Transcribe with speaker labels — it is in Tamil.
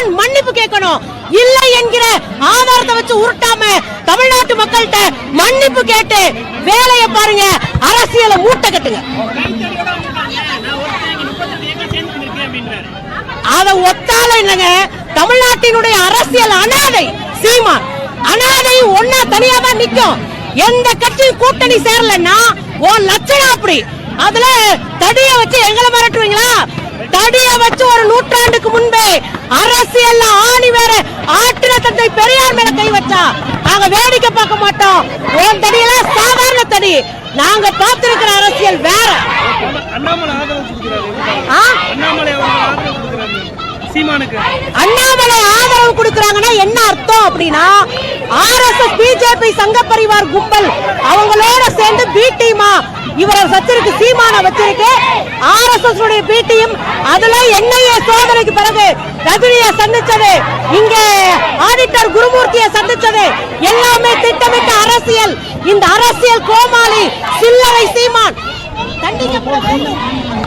Speaker 1: சீமான் மன்னிப்பு கேட்கணும். இல்லை என்கிற ஆதாரத்தை வச்சு உருட்டாம தமிழ்நாட்டு மக்கள்கிட்ட மன்னிப்பு கேட்டு வேலையை பாருங்க, அரசியலை மூட்டை கட்டுங்க. அத ஒத்தால இல்லங்க, தமிழ்நாட்டினுடைய அரசியல் அனாதை சீமான். அனாதை ஒன்னா தனியா தான் நிக்கும். எந்த கட்சியும் கூட்டணி சேரலன்னா உன் லட்சணம் அப்படி. அதுல தடிய வச்சு எங்களை மிரட்டுவீங்களா? தடிய வச்சு ஒரு நூற்றாண்டுக்கு முன்பே அரசியல் ஆணி வேற ஆற்றின தந்தை பெரியார் மேல கை வச்சா நாங்க வேடிக்கை பார்க்க மாட்டோம். உன் தடியெல்லாம் சாதாரண தடி. நாங்க பார்த்திருக்கிற அரசியல் வேற. அண்ணாமலை ஆதரவு கொடுக்கறாங்கன்னா என்ன அர்த்தம் அப்படின்னா, RSS பிஜேபி சங்க பரிவார் கும்பல் அவங்களோட சேர்ந்து பி டீமா இவரை வச்சிருக்கு, சீமான வச்சிருக்கு. RSS உடைய பி டீம் அதுல NIA சோதனைக்கு பிறகு ரஜினியை சந்திச்சது, இங்க ஆடிட்டர் குருமூர்த்தியை சந்திச்சது எல்லாமே திட்டமிட்ட அரசியல். இந்த அரசியல் கோமாளி சில்லறை சீமான் கண்டிக்கப்பட வேண்டும்.